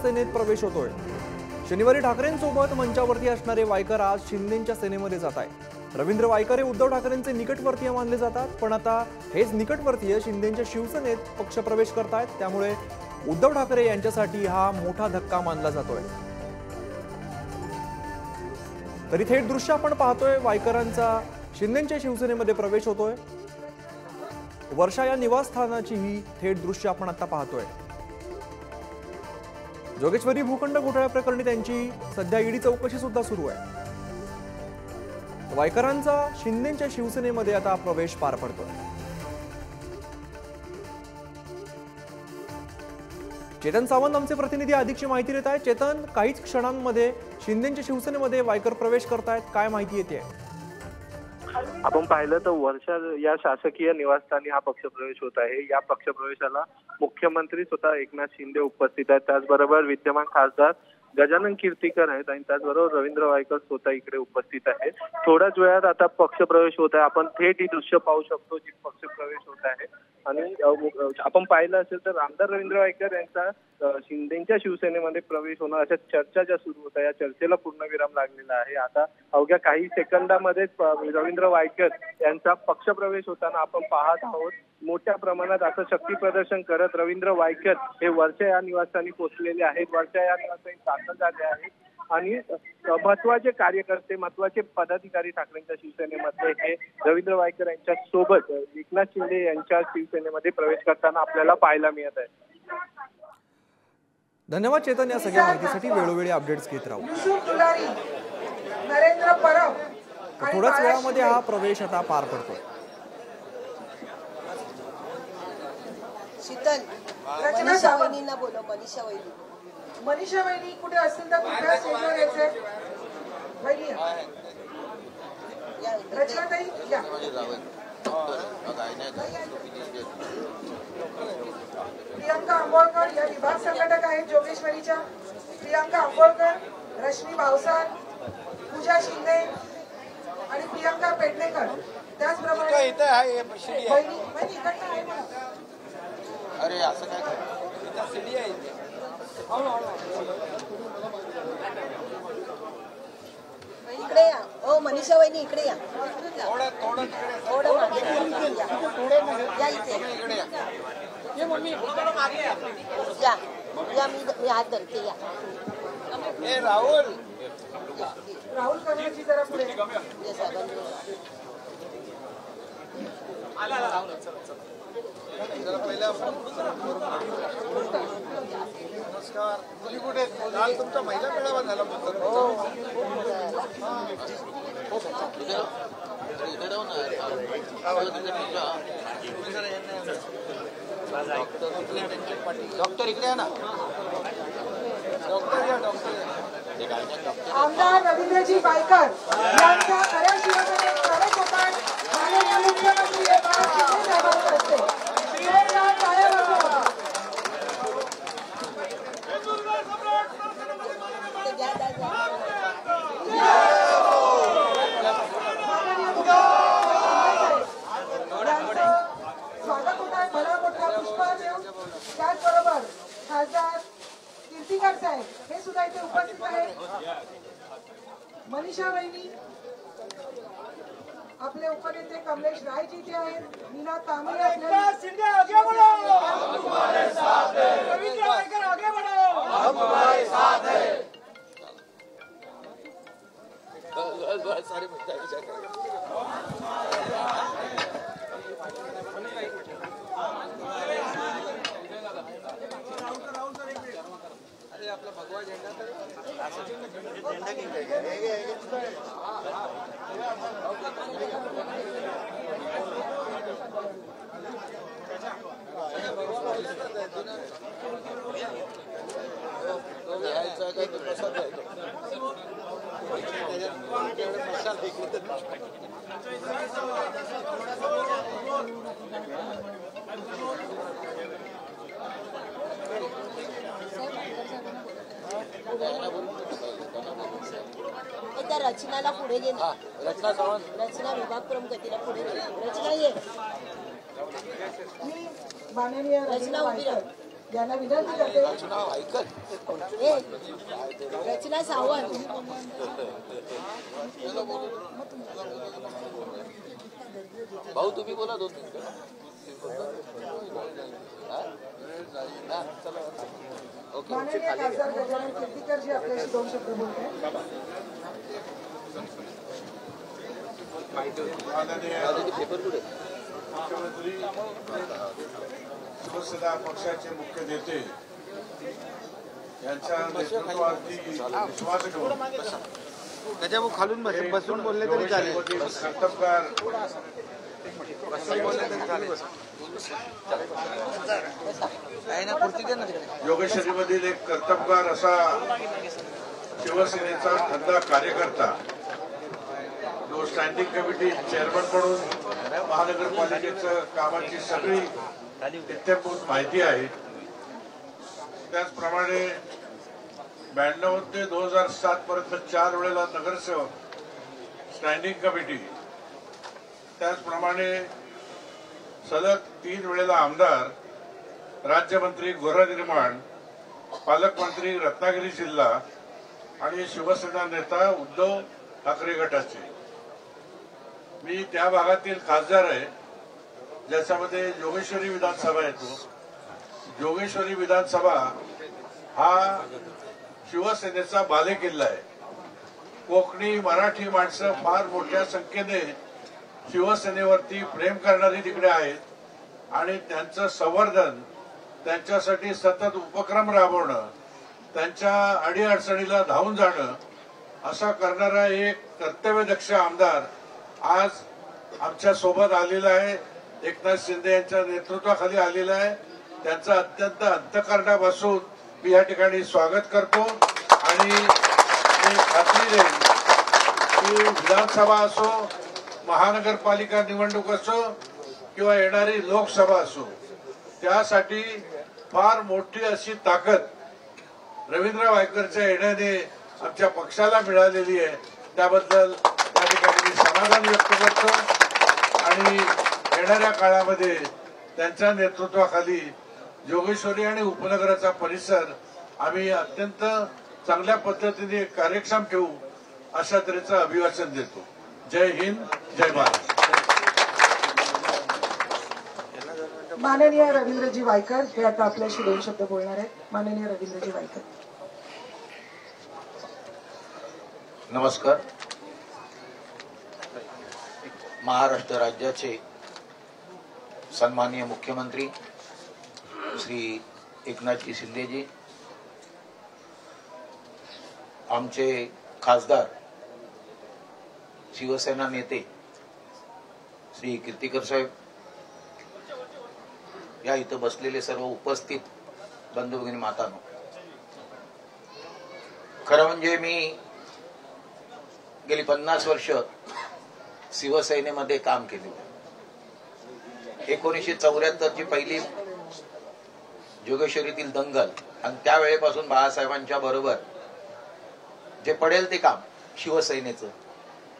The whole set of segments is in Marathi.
सेनेत प्रवेश होतोय। शनिवारी ठाकरेंसोबत मंचावरती असणारे वायकर आज शिंदेच्या सेनेमध्ये जात आहेत। रवींद्र वायकर हे उद्धव ठाकरेंचे निकटवर्तीय मानले जातात, पण आता हेच निकटवर्तीय शिंदेच्या शिवसेनेत पक्षप्रवेश करतायत, त्यामुळे उद्धव ठाकरे यांच्यासाठी हा मोठा धक्का मानला जातोय। तरी थेट दृश्य आपण पाहतोय, वायकरांचा शिंदेच्या शिवसेनेमध्ये प्रवेश होतोय। वर्षा या निवासस्थानाची ही थेट दृश्य आपण आता पाहतोय। जोगेश्वरी भूखंड घोटाळ्या प्रकरणी त्यांची सध्या ईडी चौकशी सुद्धा सुरू आहे। वायकरांचा शिंदेच्या शिवसेनेमध्ये आता प्रवेश पार पडतोय। चेतन सावंत आमचे प्रतिनिधी अधिकची माहिती देत आहेत। चेतन, काहीच क्षणांमध्ये शिंदेच्या शिवसेनेमध्ये वायकर प्रवेश करतायत, काय माहिती येते? आपण पाहिलं तर वर्षा या शासकीय निवासस्थानी हा पक्षप्रवेश होत आहे। या पक्षप्रवेशाला मुख्यमंत्री स्वतः एकनाथ शिंदे उपस्थित आहेत, त्याचबरोबर विद्यमान खासदार गजानन कीर्तीकर आहेत आणि त्याचबरोबर रवींद्र वायकर स्वतः इकडे उपस्थित आहेत। थोड्याच वेळात आता पक्षप्रवेश होत आहे। आपण थेट ही दृश्य पाहू शकतो जी पक्षप्रवेश होत आहे। आणि आपण पाहिलं असेल तर आमदार रवींद्र वायकर यांचा शिंदेच्या शिवसेनेमध्ये प्रवेश होणार अशा चर्चा ज्या सुरू होत्या, या चर्चेला पूर्णविराम लागलेला आहे। आता अवघ्या काही सेकंदामध्येच रवींद्र वायकर यांचा पक्षप्रवेश होताना आपण पाहत आहोत। मोठ्या प्रमाणात असं शक्ती प्रदर्शन करत रवींद्र वायकर हे वर्षा या निवासस्थानी पोहोचलेले आहेत। वर्षा या निवासस्थानी दाखल झाले आहेत आणि महत्वाचे कार्यकर्ते, महत्वाचे पदाधिकारी ठाकरेंच्या शिवसेनेमध्ये हे रवींद्र वायकर यांच्या सोबत एकनाथ शिंदे यांच्या शिवसेनेमध्ये प्रवेश करताना आपल्याला पाहायला मिळत आहे। धन्यवाद चेतन, या सगळ्या माहितीसाठी वेळोवेळी अपडेट्स घेत राहू। थोड्याच वेळामध्ये हा प्रवेश आता पार पडतो। शीतल, मनीषा वहिनींना बोलव। मनीषा वहिनी कुठे असतील तर कुठल्या स्टेजवर यायचंय? वहिनी रचना ताई या। प्रियंका आंबोळकर या विभाग संघटक आहेत जोगेश्वरीच्या। प्रियंका आंबोळकर, रश्मी भावसार, पूजा शिंदे आणि प्रियंका पेडणेकर, त्याचप्रमाणे वहिनी इकडनं आहे मला। अरे असं काय इकडे या। ओ मनीषा वहिनी इकडे या। थोडं मागे या, इथे या। मी हात धरते, या। राहुल करण्याची जरा पुढे नमस्कार। तुम्ही कुठे? काल तुमचा महिला मेळावा झाला डॉक्टर इकडे आहे ना? डॉक्टर या, आमदार रवींद्रजी वायकर यांच्या खऱ्या शिवसेनेत प्रवेश होतात। माननीय मुख्यमंत्री एकनाथ शिंदे साहेबांच्या हस्ते स्वागत होत आहे। भला मोठा पुष्पहार देऊन त्याचबरोबर खासदार कीर्तीकर साहेब हे सुद्धा इथे उपस्थित आहेत। मनीषा वहिनी, आपले उपनेते कमलेश रायजी इथे आहेत। मीना कांबळे, रवींद्र वायकर आगे बढ़ो, हम तुम्हारे साथ हैं। सारे आपला भगवा झेंडा रचनाला पुढे घे ना। रचना सावंत, रचना विभाग प्रमुख तिला पुढे घे। रचना ये, माननीय रचना उभी राहा। यांना विनंती करते. रचना सावंत भाऊ तुम्ही बोला 2 मिनिटं. माननीय खासदार गजानन कीर्तीकर जी आपल्याशी 2 शब्द बोलत आहेत. मुख्यमंत्री शिवसेना पक्षाचे मुख्य नेते यांच्या नेतृत्वावरती विश्वास ठेवून त्याच्यामुळे खालून बसून बोलले तरी चालेल. कर्तबगार योगेश्वरीमधील एक कर्तबगार असा शिवसेनेचा खंदा कार्यकर्ता जो स्टँडिंग कमिटी चेअरमन म्हणून महानगरपालिकेचं कामाची सगळी इत्थंभूत माहिती आहे. त्याचप्रमाणे 92 ते 2007 पर्यंत 4 वेळेला नगरसेवक स्टँडिंग कमिटी, त्याचप्रमाणे सलग 3 वेळेला आमदार, राज्यमंत्री गृहनिर्माण, पालकमंत्री रत्नागिरी जिल्हा आणि शिवसेना नेता उद्धव ठाकरे गटाचे. मी त्या भागातील खासदार आहे ज्याच्यामध्ये जोगेश्वरी विधानसभा येतो. जोगेश्वरी विधानसभा हा शिवसेनेचा बालेकिल्ला आहे. कोकणी मराठी माणसं फार मोठ्या संख्येने शिवसेनेवरती प्रेम करणारी तिकडे आहेत आणि त्यांचं संवर्धन, त्यांच्यासाठी सतत उपक्रम राबवणं, त्यांच्या अडीअडचणीला धावून जाणं असा करणारा एक कर्तव्यदक्ष आमदार आज आमच्या सोबत आलेला आहे. एकनाथ शिंदे यांच्या नेतृत्वाखाली आलेला आहे. त्यांचं अत्यंत अंतःकरणापासून मी या ठिकाणी स्वागत करतो आणि मी खात्री देईन की विधानसभा असो, महानगरपालिका निवडणूक असो किंवा येणारी लोकसभा असो, त्यासाठी फार मोठी अशी ताकद रवींद्र वायकरच्या येण्याने आमच्या पक्षाला मिळालेली आहे. त्याबद्दल या ठिकाणी मी समाधान व्यक्त करतो आणि येणाऱ्या काळामध्ये त्यांच्या नेतृत्वाखाली जोगेश्वरी आणि उपनगराचा परिसर आम्ही अत्यंत चांगल्या पद्धतीने कार्यक्षम ठेवू अशा तऱ्हेचं अभिवाचन देतो. जय हिंद, जय भारत. माननीय रवींद्रजी वायकर हे आता आपल्याशी 2 शब्द बोलणार आहेत. माननीय रवींद्रजी वायकर. नमस्कार. महाराष्ट्र राज्याचे सन्माननीय मुख्यमंत्री श्री एकनाथजी शिंदेजी, आमचे खासदार शिवसेना नेते श्री कीर्तीकर साहेब, या इथं बसलेले सर्व उपस्थित बंधू भगिनी मातांनो, खरं म्हणजे मी गेली 50 वर्ष शिवसेनेमध्ये काम केले. 1974ची पहिली जोगेश्वरीतील दंगल आणि त्यावेळेपासून बाळासाहेबांच्या बरोबर जे पडेल ते काम शिवसेनेचं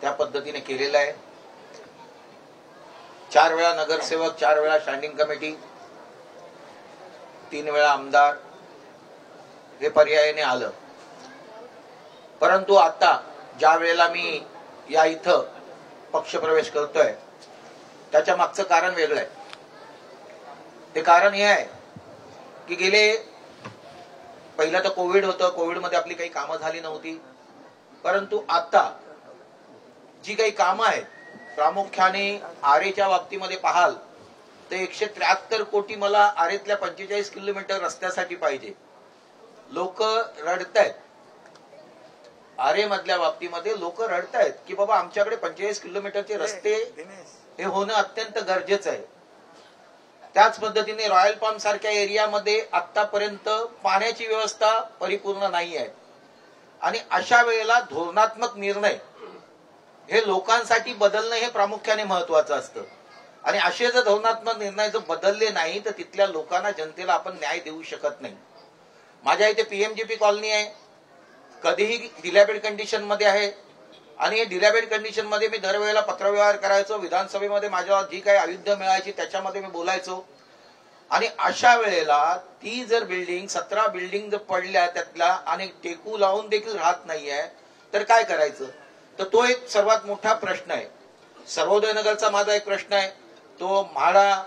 त्या पद्धतीने केलेलं आहे. 4 वेळा नगरसेवक, 4 वेळा स्टँडिंग कमिटी, 3 वेळा आमदार हे पर्यायाने आलं. परंतु आता ज्या वेळेला मी या इथं पक्षप्रवेश करतोय त्याच्या मागचं कारण वेगळं आहे. ते कारण हे आहे की गेले पहिलं तर कोविड होतं, कोविडमध्ये आपली काही कामं झाली नव्हती. परंतु आता जी काही कामं आहेत, प्रामुख्याने आरेच्या बाबतीमध्ये पाहाल तर 173 कोटी मला आरेतल्या 45 किलोमीटर रस्त्यासाठी पाहिजे. लोक रडतायत. आरे मधल्या बाबतीमध्ये लोक रडतायत की बाबा आमच्याकडे 45 किलोमीटरचे रस्ते हे होणं अत्यंत गरजेचं आहे. त्याच पद्धतीने रॉयल पाम सारख्या एरियामध्ये आतापर्यंत पाण्याची व्यवस्था परिपूर्ण नाही आहे आणि अशा वेळेला धोरणात्मक निर्णय हे लोकांसाठी बदलणं हे प्रामुख्याने महत्वाचं असतं. आणि असे जर धोरणात्मक निर्णय जर बदलले नाही तर तिथल्या लोकांना, जनतेला आपण न्याय देऊ शकत नाही. माझ्या इथे पीएमजीपी कॉलनी आहे, कधीही डिलॅबेड कंडिशन मध्ये आहे आणि हे डिलॅबेड कंडिशन मध्ये मी दरवेळेला पत्रव्यवहार करायचो. विधानसभेमध्ये माझ्यावर जी काही आयुध्य मिळायची त्याच्यामध्ये मी बोलायचो. आणि अशा वेळेला ती जर बिल्डिंग 17 बिल्डिंग जर पडल्या त्यातला आणि टेकू लावून देखील राहत नाहीये तर काय करायचं? तर तो एक सर्वात मोठा प्रश्न आहे. सर्वोदय नगरचा माझा एक प्रश्न आहे, तो म्हाडा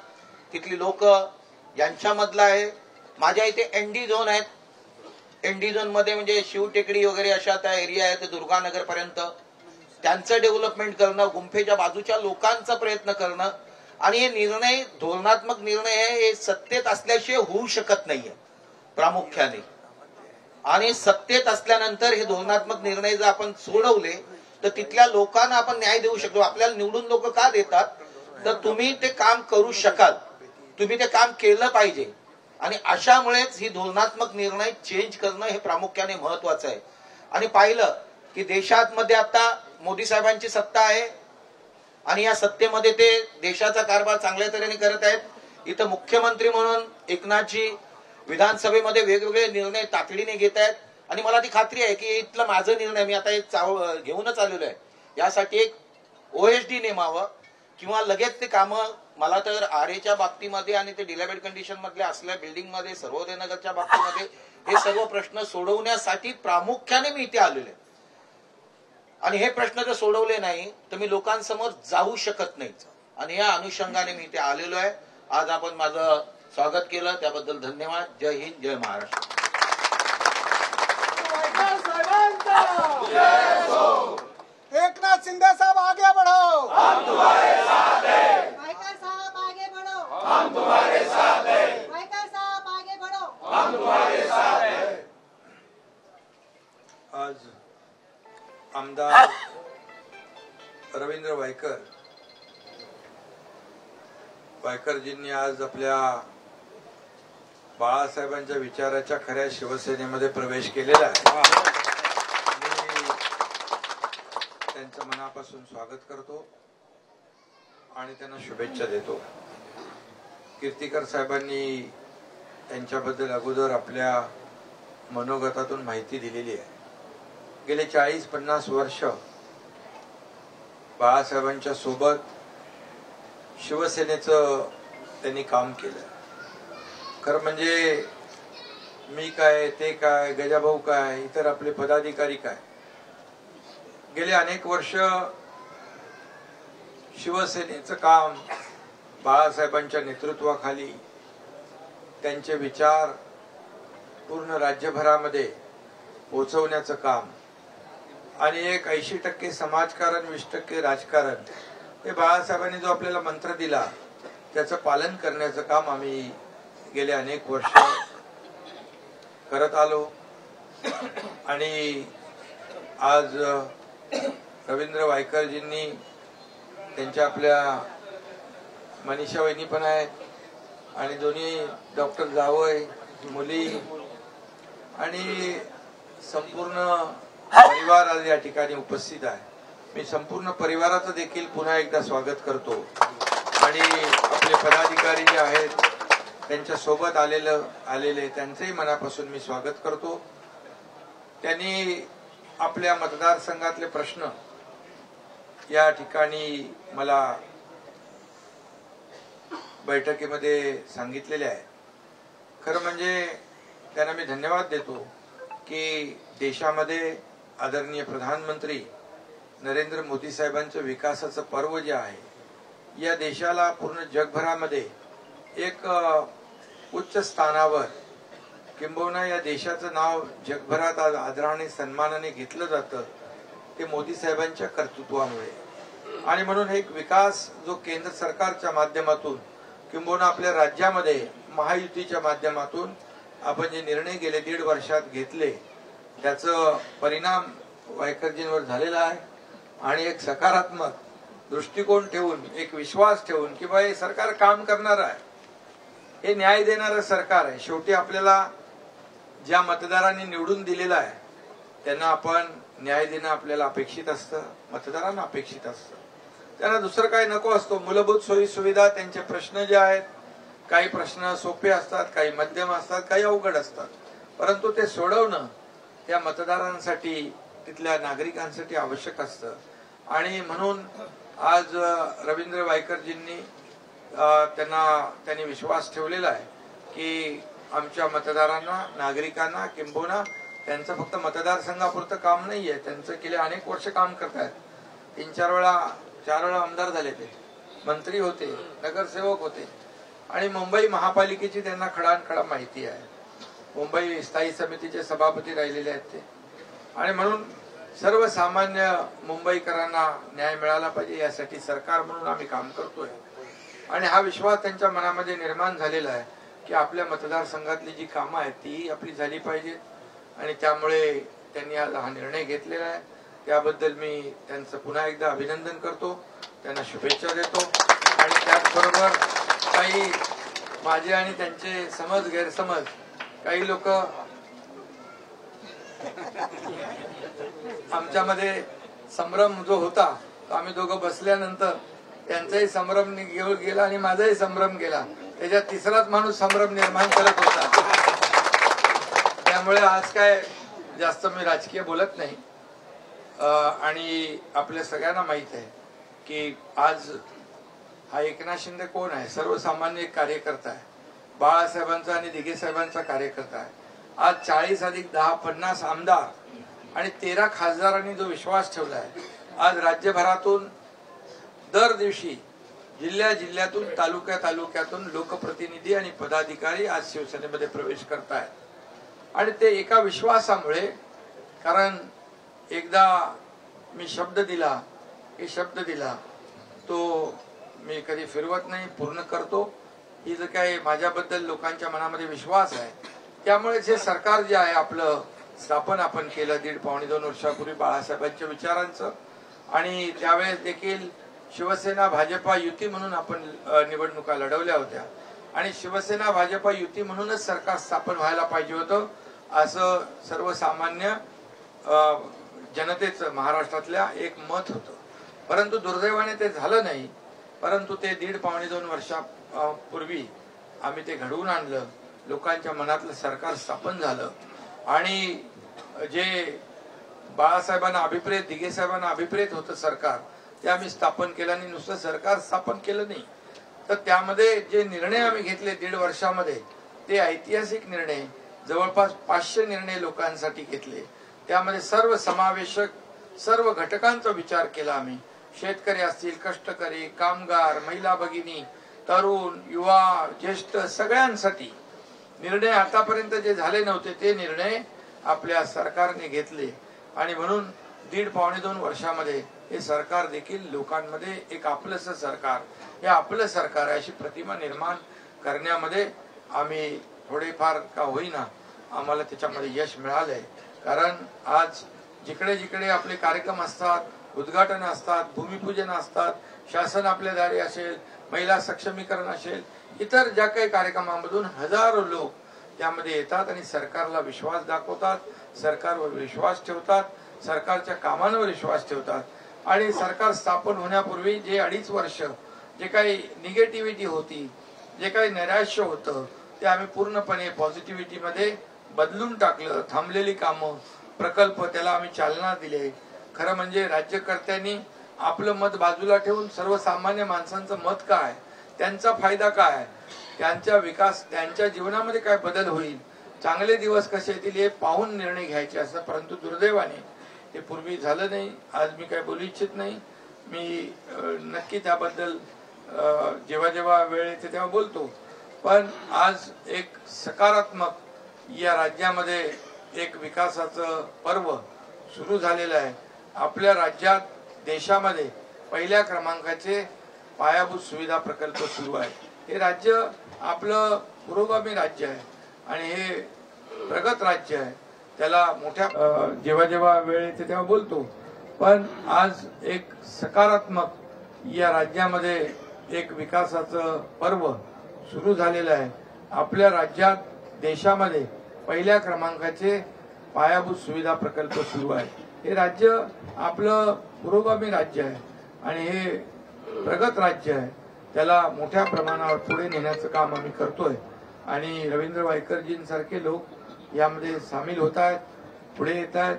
तिथली लोक यांच्यामधला आहे. माझ्या इथे एनडी झोन आहेत. एनडी झोन मध्ये म्हणजे शिवटेकडी वगैरे अशा त्या एरिया आहेत, दुर्गानगर पर्यंत त्यांचं डेव्हलपमेंट करणं, गुंफेच्या बाजूच्या लोकांचा प्रयत्न करणं आणि हे निर्णय धोरणात्मक निर्णय हे सत्तेत असल्याशिवाय होऊ शकत नाहीये प्रामुख्याने. आणि सत्तेत असल्यानंतर हे धोरणात्मक निर्णय जर आपण सोडवले तर तिथल्या लोकांना आपण न्याय देऊ शकतो. आपल्याला निवडून लोक का देतात? तर तुम्ही ते काम करू शकाल, तुम्ही ते काम केलं पाहिजे. आणि अशामुळेच ही धोरणात्मक निर्णय चेंज करणं हे प्रामुख्याने महत्वाचं आहे. आणि पाहिलं की देशात मध्ये आता मोदी साहेबांची सत्ता आहे आणि या सत्तेमध्ये ते देशाचा कारभार चांगल्या तऱ्हेने करत आहेत. इथं मुख्यमंत्री म्हणून एकनाथजी विधानसभेमध्ये वेगवेगळे निर्णय तातडीने घेत आहेत आणि मला ती खात्री आहे की इथला माझा निर्णय मी आता एक घेऊनच आलेलो आहे. यासाठी एक OSD नेमावं किंवा लगेच ते कामं. मला तर आरेच्या बाबतीमध्ये आणि ते डिलॅबेड कंडिशन मधल्या असल्या बिल्डिंगमध्ये, सर्वोदय नगरच्या बाबतीमध्ये हे सर्व प्रश्न सोडवण्यासाठी प्रामुख्याने मी इथे आलेलो आहे. आणि हे प्रश्न जर सोडवले नाही तर मी लोकांसमोर जाऊ शकत नाही. आणि या अनुषंगाने मी इथे आलेलो आहे. आज आपण माझं स्वागत केलं त्याबद्दल धन्यवाद. जय हिंद, जय महाराष्ट्र. एकनाथ शिंदे साहब आगे बढ़ो, वायकर साहब आगे बढ़ो, वायकर साहब आगे बढ़ो. आज आमदार रवींद्र वायकरजींनी आज आपल्या बाळासाहेबांच्या विचाराच्या खऱ्या शिवसेनेमध्ये प्रवेश केलेला आहे. त्यांचं मनापासून स्वागत करतो आणि त्यांना शुभेच्छा देतो. कीर्तीकर साहेबांनी त्यांच्याबद्दल अगोदर आपल्या मनोगतातून माहिती दिलेली आहे. गेले 40-50 वर्ष बाळासाहेबांच्या सोबत शिवसेनेचं त्यांनी काम केलं. खरं म्हणजे मी काय, ते काय, गजाभाऊ काय, इतर आपले पदाधिकारी काय, गेले अनेक वर्ष शिवसेनेचं काम बाळासाहेबांच्या नेतृत्वाखाली त्यांचे विचार पूर्ण राज्यभरामध्ये पोहोचवण्याचं काम आणि एक 80% समाजकारण, 20% राजकारण, हे बाळासाहेबांनी जो आपल्याला मंत्र दिला त्याचं पालन करण्याचं काम आम्ही गेले अनेक वर्ष करत आलो. आणि आज रवींद्र वायकरजींनी त्यांच्या आपल्या मनीषा वहिनी पण आहेत आणि दोन्ही डॉक्टर जावय मुली आणि संपूर्ण परिवार आज या ठिकाणी उपस्थित आहे. मी संपूर्ण परिवाराचं देखील पुन्हा एकदा स्वागत करतो. आणि आपले पदाधिकारी जे आहेत त्यांच्या सोबत आलेले त्यांचंही मनापासून मी स्वागत करतो. त्यांनी आपल्या मतदारसंघातले प्रश्न या ठिकाणी मला बैठकीमध्ये सांगितलेले आहे. खरं म्हणजे त्यांना मी धन्यवाद देतो की देशामध्ये आदरणीय प्रधानमंत्री नरेंद्र मोदी साहेबांचं विकासाचं पर्व जे आहे, या देशाला पूर्ण जगभरामध्ये एक उच्च स्थानावर, किंबहुना या देशाचं नाव जगभरात आज आदराने सन्मानाने घेतलं जातं, ते मोदी साहेबांच्या कर्तृत्वामुळे. आणि म्हणून एक विकास जो केंद्र सरकारच्या माध्यमातून किंबहुना आपल्या राज्यामध्ये महायुतीच्या माध्यमातून आपण जे निर्णय गेले 1.5 वर्षात घेतले त्याचा परिणाम वायकरजींवर झालेला आहे. आणि एक सकारात्मक दृष्टिकोन ठेवून, एक विश्वास ठेवून की बाई सरकार काम करणार आहे, हे न्याय देणारं सरकार आहे. शेवटी आपल्याला ज्या मतदारांनी निवडून दिलेला आहे त्यांना आपण न्याय देणं आपल्याला अपेक्षित असतं, मतदारांना अपेक्षित असतं. त्यांना दुसरं काही नको असतो. मूलभूत सोयी सुविधा, त्यांचे प्रश्न जे आहेत, काही प्रश्न सोपे असतात, काही मध्यम असतात, काही अवघड असतात, परंतु ते सोडवणं त्या मतदारांसाठी, तिथल्या नागरिकांसाठी आवश्यक असतं. आणि म्हणून आज रवींद्र वायकरजींनी त्यांनी विश्वास ठेवलेला आहे की आमच्या मतदारांना, नागरिकांना, किंबहुना त्यांचं फक्त मतदारसंघापुरतं काम नाहीये, त्यांचं गेले अनेक वर्ष काम करतायत. 3-4 वेळा आमदार झाले, ते मंत्री होते, नगरसेवक होते आणि मुंबई महापालिकेची त्यांना खडानखडा माहिती आहे. मुंबई स्थायी समितीचे सभापती राहिलेले आहेत ते. आणि म्हणून सर्वसामान्य मुंबईकरांना न्याय मिळाला पाहिजे यासाठी सरकार म्हणून आम्ही काम करतोय. आणि हा विश्वास त्यांच्या मनामध्ये निर्माण झालेला आहे की आपल्या मतदारसंघातली जी कामं आहेत ती आपली झाली पाहिजेत. आणि त्यामुळे त्यांनी आज हा निर्णय घेतलेला आहे. त्याबद्दल मी त्यांचं पुन्हा एकदा अभिनंदन करतो, त्यांना शुभेच्छा देतो. आणि त्याचबरोबर काही माझे आणि त्यांचे समज गैरसमज, काही लोक आमच्यामध्ये संभ्रम जो होता तो आम्ही दोघं बसल्यानंतर त्यांचाही संभ्रम गेला आणि माझाही संभ्रम गेला, त्याच्यात तिसराच माणूस संभ्रम निर्माण करत होता. त्यामुळे आज काय जास्त मी राजकीय बोलत नाही. आणि आपल्या सगळ्यांना माहित आहे की आज हा एकनाथ शिंदे कोण आहे, सर्वसामान्य एक कार्यकर्ता आहे, बाळासाहेबांचा आणि दिघे साहेबांचा कार्यकर्ता आहे. आज 40 अधिक 10 50 आमदार आणि 13 खासदारांनी जो विश्वास ठेवला आहे, आज राज्यभरातून दर दिवशी जिल्ह्यातून तालुक्यातून लोकप्रतिनिधी आणि पदाधिकारी आज शिवसेनेमध्ये प्रवेश करतायत. आणि ते एका विश्वासामुळे, कारण एकदा मी शब्द दिला तो मी कधी फिरवत नाही, पूर्ण करतो. ही जो काही माझ्याबद्दल लोकांच्या मनामध्ये विश्वास आहे, त्यामुळेच हे सरकार जे आहे आपलं स्थापन आपण केलं 1.5-2 वर्षापूर्वी बाळासाहेबांच्या विचारांचं. आणि त्यावेळेस देखील शिवसेना भाजपा युती म्हणून आपण निवडणुका लढवल्या होत्या आणि शिवसेना भाजपा युती म्हणूनच सरकार स्थापन व्हायला पाहिजे होतं असं सर्वसामान्य जनतेचं महाराष्ट्रातल्या एक मत होतं. परंतु दुर्दैवाने ते झालं नाही. परंतु ते 1.5-2 वर्षापूर्वी आम्ही ते घडवून आणलं, लोकांच्या मनातलं सरकार स्थापन झालं. आणि जे बाळासाहेबांना अभिप्रेत, दिघे साहेबांना अभिप्रेत होतं सरकार, ते आम्ही स्थापन केलं. आणि नुसतं सरकार स्थापन केलं नाही, तर त्यामध्ये जे निर्णय आम्ही घेतले 1.5 वर्षामध्ये, ते ऐतिहासिक निर्णय, जवळपास 500 निर्णय लोकांसाठी घेतले. त्यामध्ये सर्व समावेशक सर्व घटकांचा विचार केला आम्ही. शेतकरी असतील, कष्टकरी, कामगार, महिला भगिनी, तरुण, युवा, ज्येष्ठ सगळ्यांसाठी निर्णय आतापर्यंत जे झाले नव्हते ते निर्णय आपल्या सरकारने घेतले. आणि म्हणून 1.5-2 वर्षामध्ये हे सरकार देखील लोकांमध्ये एक आपलंसं सरकार, हे आपलं सरकार आहे अशी प्रतिमा निर्माण करण्यामध्ये आम्ही थोडेफार का होईना आम्हाला त्याच्यामध्ये यश मिळालंय. कारण आज जिकडे जिकडे आपले कार्यक्रम असतात, उद्घाटन असतात, भूमिपूजन असतात, शासन आपल्या दारी असेल, महिला सक्षमीकरण असेल, इतर ज्या काही कार्यक्रमांमधून हजारो लोक त्यामध्ये येतात आणि सरकारला विश्वास दाखवतात, सरकारवर विश्वास ठेवतात, सरकारच्या कामांवर विश्वास ठेवतात. आणि सरकार स्थापन होण्यापूर्वी जे 2.5 वर्ष जे काही निगेटिव्हिटी होती, जे काही नैराश्य होतं, ते आम्ही पूर्णपणे पॉझिटिव्हिटीमध्ये बदलून टाकलं. थांबलेली कामं, प्रकल्प, त्याला आम्ही चालना दिली. खरं म्हणजे राज्यकर्त्यांनी आपलं मत बाजूला ठेवून सर्वसामान्य माणसांचं मत काय, त्यांचा फायदा काय, त्यांचा विकास, त्यांच्या जीवनामध्ये काय बदल होईल, चांगले दिवस कसे येतील हे पाहून निर्णय घ्यायचे असं. परंतु दुर्दैवाने ते पूर्वी झालं नाही. आज मी काय बोलू इच्छित नाही. मी नक्की त्याबद्दल जेव्हा जेव्हा वेळ येते तेव्हा बोलतो. पण आज एक सकारात्मक या राज्यामध्ये एक विकासाचं पर्व सुरू झालेलं आहे. आपल्या राज्यात, देशामध्ये 1ल्या क्रमांकाचे पायाभूत सुविधा प्रकल्प सुरू आहे. हे राज्य आपलं पुरोगामी राज्य आहे आणि हे प्रगत राज्य आहे. त्याला मोठ्या जेव्हा जेव्हा वेळ येते तेव्हा बोलतो. पण आज एक सकारात्मक या राज्यामध्ये एक विकासाचं पर्व सुरू झालेलं आहे. आपल्या राज्यात, देशामध्ये 1ल्या क्रमांकाचे पायाभूत सुविधा प्रकल्प सुरू आहे. हे राज्य आपलं पुरोगामी राज्य आहे आणि हे प्रगत राज्य आहे. त्याला मोठ्या प्रमाणावर पुढे नेण्याचं काम आम्ही करतोय. आणि रवींद्र वायकरजींसारखे लोक यामध्ये सामील होत आहेत, पुढे येत आहेत,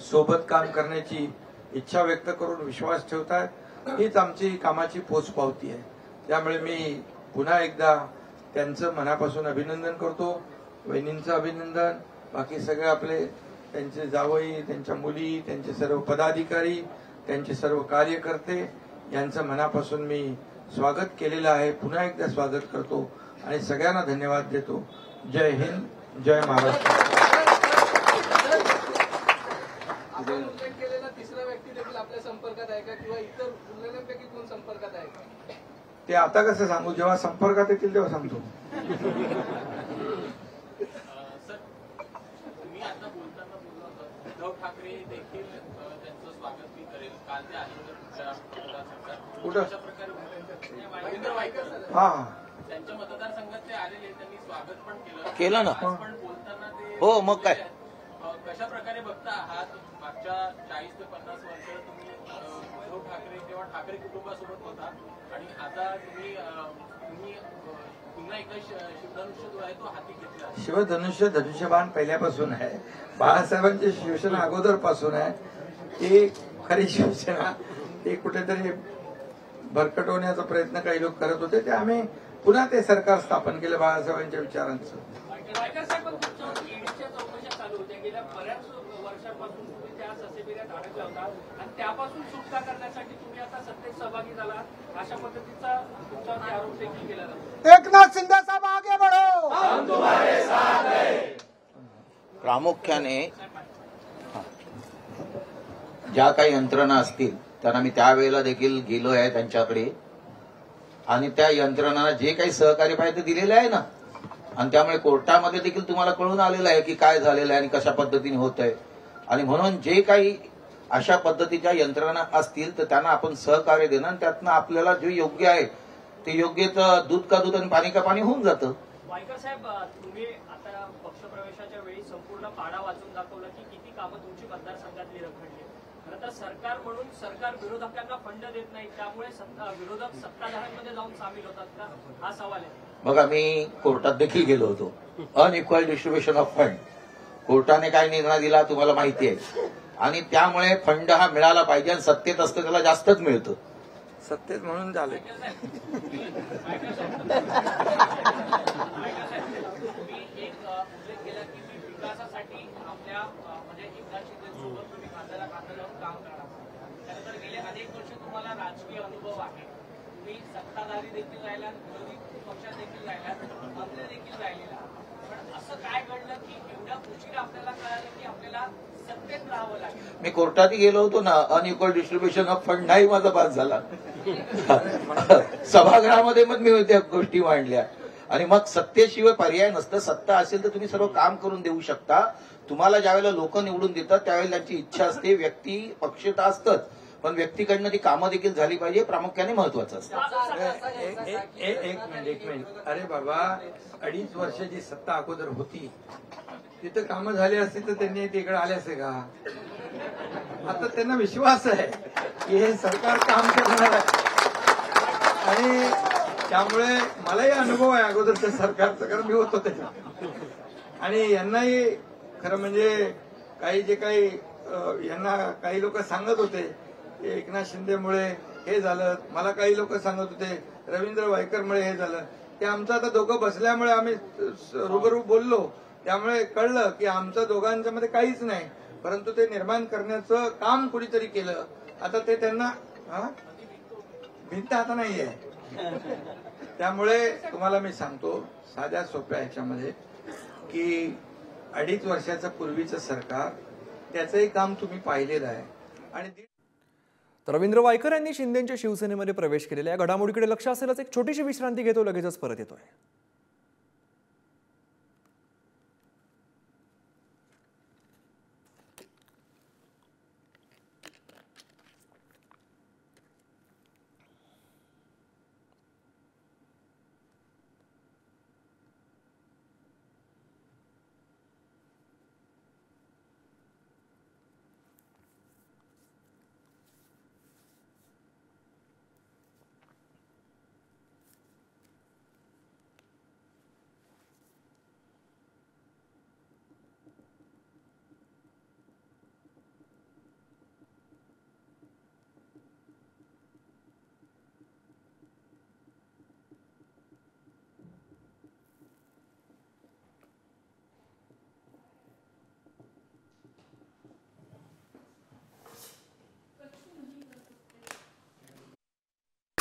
सोबत काम करण्याची इच्छा व्यक्त करून विश्वास ठेवतात. हीच आमची कामाची पोचपावती आहे. त्यामुळे मी पुन्हा एकदा त्यांचं मनापासून अभिनंदन करतो. वहिनींचं अभिनंदन, बाकी सगळे आपले त्यांचे जावई, त्यांच्या मुली, त्यांचे सर्व पदाधिकारी, त्यांचे सर्व कार्यकर्ते यांचं मनापासून मी स्वागत केलेलं आहे. पुन्हा एकदा स्वागत करतो आणि सगळ्यांना धन्यवाद देतो. जय हिंद, जय महाराष्ट्र. आपण उल्लेख केलेला तिसरा व्यक्ती देखील आपल्या संपर्कात आहे का किंवा इतर उल्लेखांपैकी कोण संपर्कात आहे का? ते आता कसं सांगू, जेव्हा संपर्कात येतील तेव्हा सांगतो. तुम्ही आता बोलताना बोलला होता उद्धव ठाकरे देखील त्यांचं स्वागत मी करेल. काल ते आले होते कुठं? अशा प्रकारे रवींद्र वायकर हा त्यांच्या मतदारसंघात ते आलेले, त्यांनी स्वागत पण केलं ना. पण बोलताना ते हो, मग काय. कशा प्रकारे बघता आहात मागच्या 40 ते 50 वर्ष तुम्ही उद्धव ठाकरे किंवा ठाकरे कुटुंबासोबत होता आणि आता तुम्ही पुन्हा एकदा शिवधनुष्य जो आहे तो हाती घेतला. शिवधनुष्य धनुष्यबाण पहिल्यापासून आहे. बाळासाहेबांची शिवसेना अगोदरपासून आहे. ती खरी शिवसेना ते कुठेतरी भरकटवण्याचा प्रयत्न काही लोक करत होते. ते आम्ही पुन्हा ते सरकार स्थापन केलं बाळासाहेबांच्या विचारांचं. वायकर साहेब, तुमच्यावर ईडीच्या चौकशा चालू होत्या. गेल्या बऱ्याच वर्षांपासून तुम्ही त्या ससेबिऱ्यात अडकला होता आणि त्यापासून सुटका करण्यासाठी तुम्ही आता सत्तेत सहभागी झाला. अशा पद्धतीचा तुमच्यावर आरोप देखील केला जातो. एकनाथ शिंदे साहेब आगे बढ़ो. प्रामुख्याने ज्या काही यंत्रणा असतील त्यांना मी त्यावेळेला देखील गेलो आहे त्यांच्याकडे आणि त्या यंत्रणांना जे काही सहकार्य पाहिजे ते दिलेलं आहे ना. आणि त्यामुळे कोर्टामध्ये देखील तुम्हाला कळून आलेलं आहे की काय झालेलं आहे आणि कशा पद्धतीने होत आहे. आणि म्हणून जे काही अशा पद्धतीच्या यंत्रणा असतील तर त्यांना आपण सहकार्य देणं आणि त्यातनं आपल्याला जे योग्य आहे ते योग्य दूध का दूध आणि पाणी का पाणी होऊन जातं. वायकर साहेब, तुम्ही आता पक्षप्रवेशाच्या वेळी संपूर्ण पाडा वाचून दाखवला की किती कामं तुमची मतदारसंघातली रखडली. खरं तर सरकार म्हणून सरकार विरोधकांना फंड देत नाही, त्यामुळे विरोधक सत्ताधाऱ्यांमध्ये जाऊन सामील होतात का, हा सवाल आहे. बघा, मी कोर्टात देखील गेलो होतो. अनइक्वल डिस्ट्रीब्युशन ऑफ फंड, कोर्टाने काय निर्णय दिला तुम्हाला माहिती आहे. आणि त्यामुळे फंड हा मिळाला पाहिजे आणि सत्तेत असतं त्याला जास्तच मिळतं. सत्तेत म्हणून झाले. तुम्ही एक उल्लेख केला की मी विकासासाठी आपल्या म्हणजे एकनाथ शिंदे सोबत तुम्ही खांद्याला खांदा लावून काम करणार. त्यानंतर गेले अनेक वर्ष तुम्हाला राजकीय अनुभव आहे. तुम्ही सत्ताधारी देखील राहिला, विरोधी पक्षात देखील राहिला, मंत्री देखील राहिलेला. पण असं काय घडलं की एवढ्या उशिरा आपल्याला कळालं की आपल्याला सत्तेत राहावं लागेल. मी कोर्टातही गेलो होतो ना. अनइक्वल डिस्ट्रीब्युशन ऑफ फंड नाही माझा पास झाला. सभागृहामध्ये मग मी त्या गोष्टी मांडल्या. आणि मग सत्तेशिवाय पर्याय नसतं. सत्ता असेल तर तुम्ही सर्व काम करून देऊ शकता. तुम्हाला ज्यावेळेला लोक निवडून देतात त्यावेळेला त्यांची इच्छा असते. व्यक्ती पक्ष तर असतंच, पण व्यक्तीकडनं ती कामं देखील झाली पाहिजे, प्रामुख्याने महत्वाचं असतं. एक मिनिट. अरे बाबा, 2.5 वर्ष जी सत्ता अगोदर होती तिथं कामं झाली असती तर त्यांनी तिकडे आले असते का? आता त्यांना विश्वास आहे की हे सरकार काम करणार आहे आणि त्यामुळे मलाही अनुभव आहे अगोदरच्या सरकारचा, कारण मी होतो त्याच्यात. आणि यांनाही खरं म्हणजे काही जे काही यांना काही लोक सांगत होते की एकनाथ शिंदेमुळे हे झालं, मला काही लोक सांगत होते रवींद्र वायकरमुळे हे झालं. ते आमचं आता दोघं बसल्यामुळे आम्ही रूबरू बोललो, त्यामुळे कळलं की आमचं दोघांच्या मध्ये काहीच नाही, परंतु ते निर्माण करण्याचं काम कुणीतरी केलं. आता ते त्यांना भिंत आता नाहीये. त्यामुळे तुम्हाला मी सांगतो साध्या सोप्या ह्याच्यामध्ये की 2.5 वर्षाचं पूर्वीचं सरकार, त्याचंही काम तुम्ही पाहिलेलं आहे. आणि रवींद्र वायकर यांनी शिंदेच्या शिवसेनेमध्ये प्रवेश केलेल्या या घडामोडीकडे लक्ष असेलच. एक छोटीशी विश्रांती घेतो, लगेचच परत येतोय.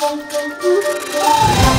Thank you.